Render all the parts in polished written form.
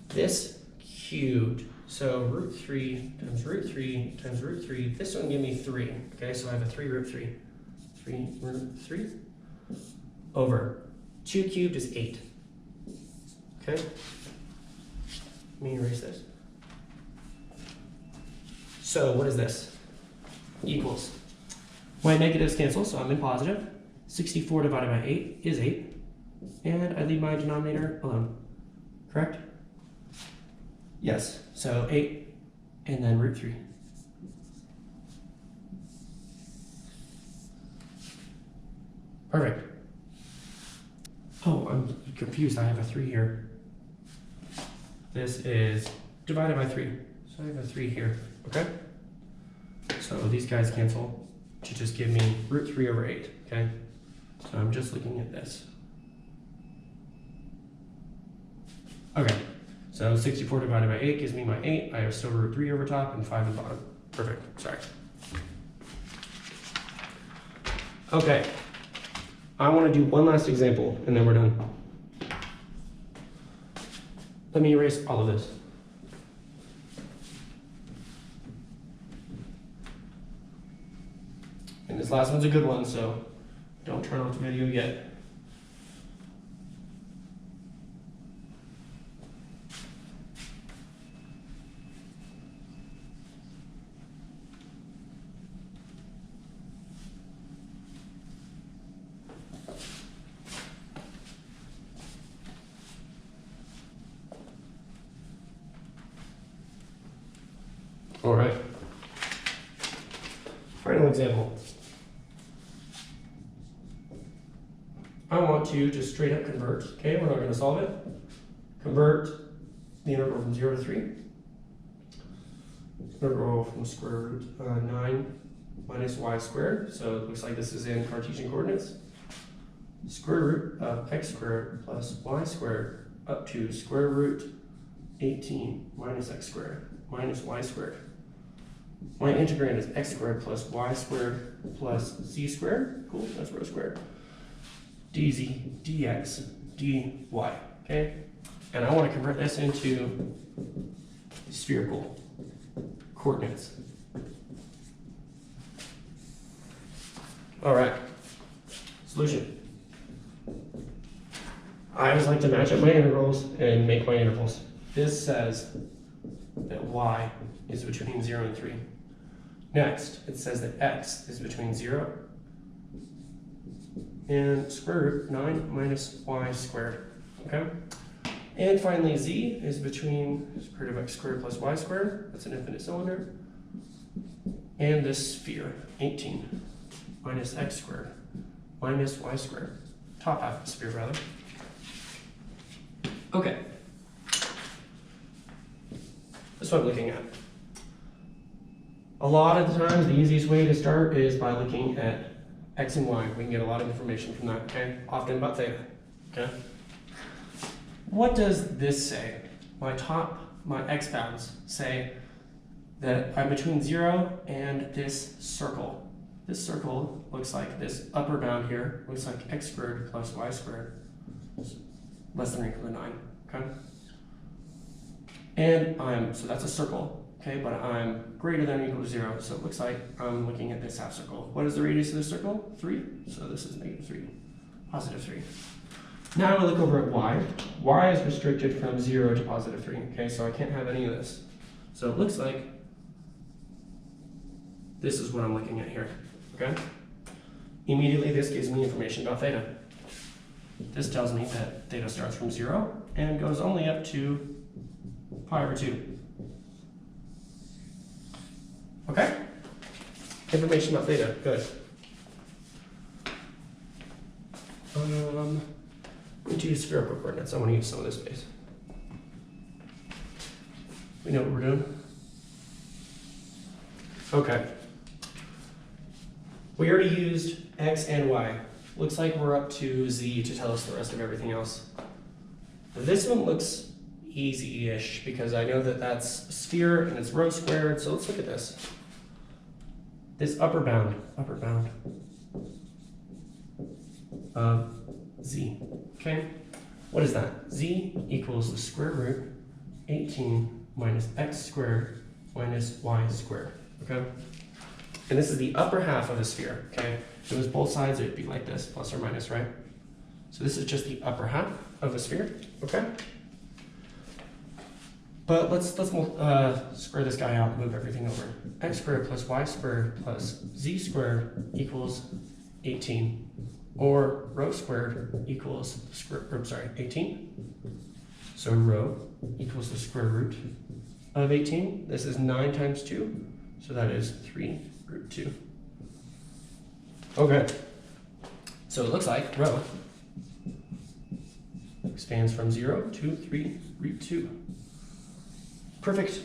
this cubed, so root 3 times root 3 times root 3, this one give me 3, okay, so I have a 3 root 3. 3 root 3 over 2 cubed is 8, okay? Let me erase this. So what is this? Equals. My negatives cancel, so I'm in positive. 64 divided by 8 is 8. And I leave my denominator alone. Correct? Yes. So 8 and then root 3. Perfect. Oh, I'm confused. I have a 3 here. This is divided by 3. So I have a 3 here. Okay? So these guys cancel to just give me root 3 over 8. Okay? So I'm just looking at this. Okay. So 64 divided by 8 gives me my 8. I have still root 3 over top and 5 in bottom. Perfect. Sorry. Okay. I want to do one last example, and then we're done. Let me erase all of this. And this last one's a good one, so don't turn off the video yet. All right. Final example. I want to just straight up convert. Okay, we're not going to solve it. Convert the integral from 0 to 3. Integral from square root 9 minus y squared. So it looks like this is in Cartesian coordinates. Square root of x squared plus y squared up to square root 18 minus x squared minus y squared. My integrand is x squared plus y squared plus z squared. Cool, that's rho squared. dz dx dy. Okay? And I want to convert this into spherical coordinates. All right. Solution. I always like to match up my integrals and make my intervals. This says that y is between 0 and 3. Next, it says that x is between 0 and square root 9 minus y squared. Okay? And finally, z is between square root of x squared plus y squared. That's an infinite cylinder. And this sphere, 18 minus x squared minus y squared. Top half of the sphere, rather. Okay. That's what I'm looking at. A lot of the times, the easiest way to start is by looking at x and y. We can get a lot of information from that, okay? Often about theta, okay? What does this say? My x bounds say that I'm between 0 and this circle. This circle looks like this upper bound here, looks like x squared plus y squared, less than or equal to 9, okay? And so that's a circle, okay, but I'm greater than or equal to 0, so it looks like I'm looking at this half circle. What is the radius of this circle? 3, so this is negative 3, positive 3. Now we look over at y. Y is restricted from 0 to positive 3, okay, so I can't have any of this. So it looks like this is what I'm looking at here, okay? Immediately this gives me information about theta. This tells me that theta starts from 0 and goes only up to pi over 2. Okay? Information about theta, good. I'm going to use spherical coordinates. I want to use some of this space. We know what we're doing? Okay. We already used x and y. Looks like we're up to z to tell us the rest of everything else. This one looks easy-ish because I know that that's a sphere and it's rho squared, so let's look at this. This upper bound of z, okay? What is that? Z equals the square root 18 minus x squared minus y squared, okay? And this is the upper half of the sphere, okay? If it was both sides, it'd be like this, plus or minus, right? So this is just the upper half of a sphere, okay? But let's square this guy out, move everything over. X squared plus y squared plus z squared equals 18. Or rho squared equals 18. So rho equals the square root of 18. This is 9 times 2, so that is 3 root 2. Okay, so it looks like rho expands from 0 to 3 root 2. Perfect.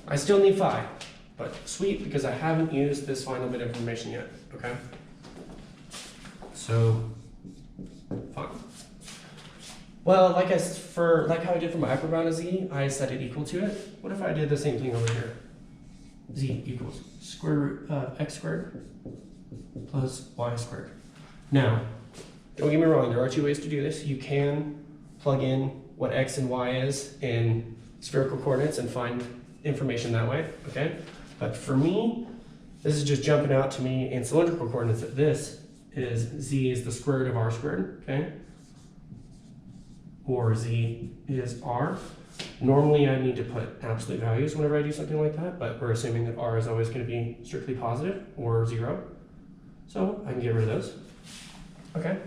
I still need phi, but sweet, because I haven't used this final bit of information yet, okay? So, fine. Well, like how I did for my upper bound of z, I set it equal to it. What if I did the same thing over here? Z equals square root of x squared plus y squared. Now, don't get me wrong, there are 2 ways to do this. You can plug in what x and y is in spherical coordinates and find information that way, okay? But for me, this is just jumping out to me in cylindrical coordinates that this is z is the square root of r squared, okay? Or z is r. Normally I need to put absolute values whenever I do something like that, but we're assuming that r is always going to be strictly positive or 0. So I can get rid of those, okay?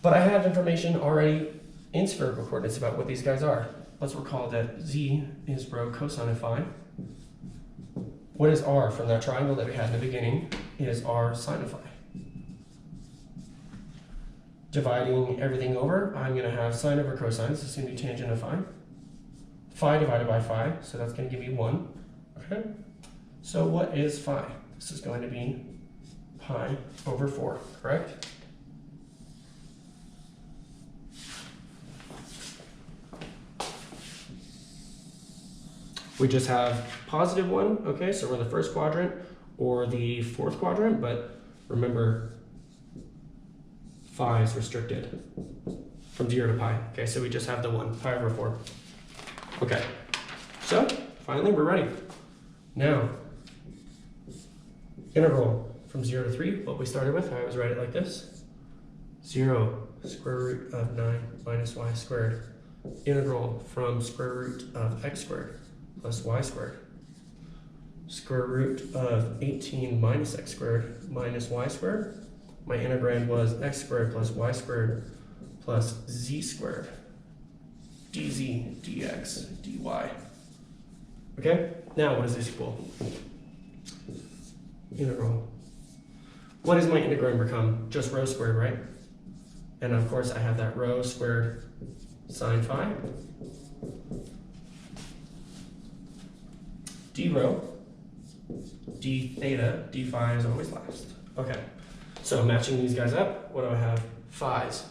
But I have information already in spherical coordinates about what these guys are. Let's recall that z is rho cosine of phi. What is r from that triangle that we had in the beginning? Is r sine of phi. Dividing everything over, I'm going to have sine over cosine, so it's going to be tangent of phi. Phi divided by phi, so that's going to give me 1. Okay? So what is phi? This is going to be pi over 4, correct? We just have positive 1, okay, so we're in the first quadrant or the fourth quadrant, but remember, phi is restricted from 0 to pi. Okay, so we just have the 1, pi over 4. Okay, so finally we're ready. Now, integral from 0 to 3, what we started with, I always write it like this. 0 square root of 9 minus y squared. Integral from square root of x squared plus y squared. Square root of 18 minus x squared minus y squared. My integrand was x squared plus y squared plus z squared. dz, dx, dy. Okay, now what does this equal? Integral. What does my integrand become? Just rho squared, right? And of course I have that rho squared sine phi. D rho, d theta, d phi is always last. Okay, so matching these guys up, what do I have? Phi's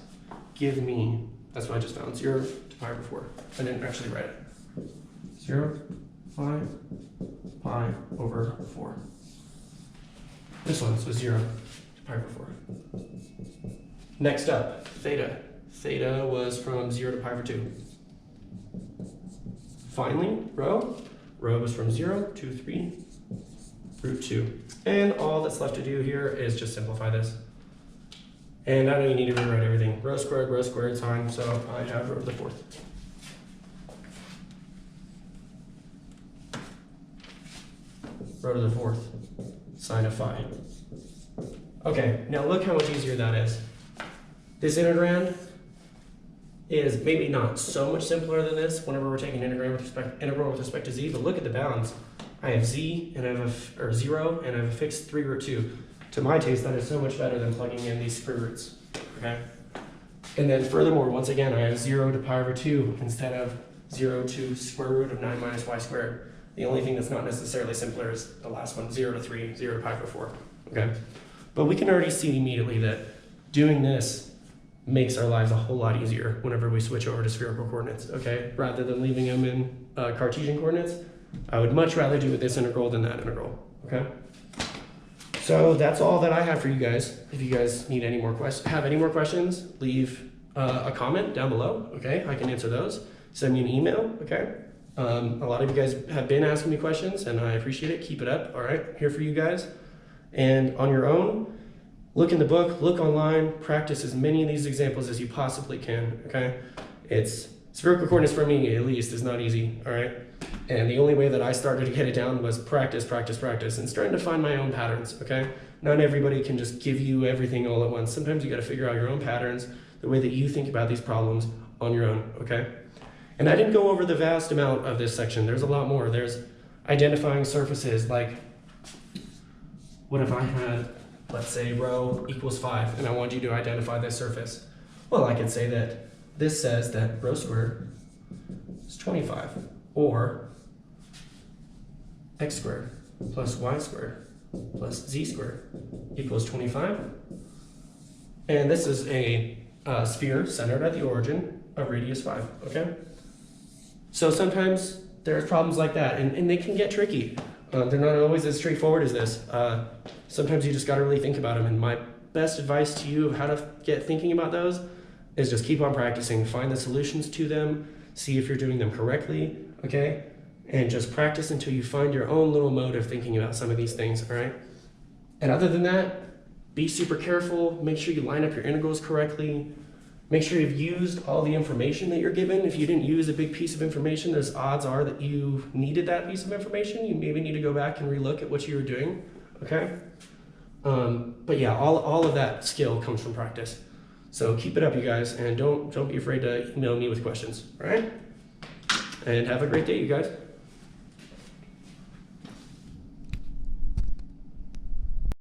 give me, that's what I just found, 0 to pi over 4. I didn't actually write it. 0, 5, pi over 4. This one, so 0 to pi over 4. Next up, theta. Theta was from 0 to pi over 2. Finally, rho. Rho was from 0 to 3 root 2. And all that's left to do here is just simplify this. And I don't even need to rewrite everything. Rho squared, sine, so I have rho to the 4th. Rho to the 4th, sine of phi. Okay, now look how much easier that is. This integrand is maybe not so much simpler than this whenever we're taking integral with respect to z, but look at the bounds. I have z and I have 0 and I have a fixed 3 root 2. To my taste, that is so much better than plugging in these square roots. Okay? And then furthermore, once again, I have 0 to pi over 2 instead of 0 to square root of 9 minus y squared. The only thing that's not necessarily simpler is the last one, 0 to 3, 0 to pi over 4. Okay? But we can already see immediately that doing this makes our lives a whole lot easier whenever we switch over to spherical coordinates, okay? Rather than leaving them in Cartesian coordinates, I would much rather do with this integral than that integral, okay? So that's all that I have for you guys. If you guys need any more questions, leave a comment down below, okay? I can answer those. send me an email, okay? A lot of you guys have been asking me questions, and I appreciate it. Keep it up, all right? Here for you guys. And on your own, look in the book, look online, practice as many of these examples as you possibly can, okay? It's spherical coordinates for me, at least, is not easy, all right? And the only way that I started to get it down was practice, practice, practice, and starting to find my own patterns, okay? Not everybody can just give you everything all at once. Sometimes you gotta figure out your own patterns, the way that you think about these problems on your own, okay? And I didn't go over the vast amount of this section. There's a lot more. There's identifying surfaces, like what if I had, let's say, rho equals 5, and I want you to identify this surface? Well, I could say that this says that rho squared is 25, or x squared plus y squared plus z squared equals 25. And this is a sphere centered at the origin of radius 5, okay? So sometimes there's problems like that, and they can get tricky. They're not always as straightforward as this. Sometimes you just gotta really think about them, and my best advice to you of how to get thinking about those is just keep on practicing, find the solutions to them, see if you're doing them correctly, okay? And just practice until you find your own little mode of thinking about some of these things, all right? And other than that, be super careful, make sure you line up your integrals correctly, make sure you've used all the information that you're given. If you didn't use a big piece of information, there's odds are that you needed that piece of information. You maybe need to go back and relook at what you were doing, okay? But yeah, all of that skill comes from practice. So keep it up, you guys, and don't be afraid to email me with questions, all right? And have a great day, you guys.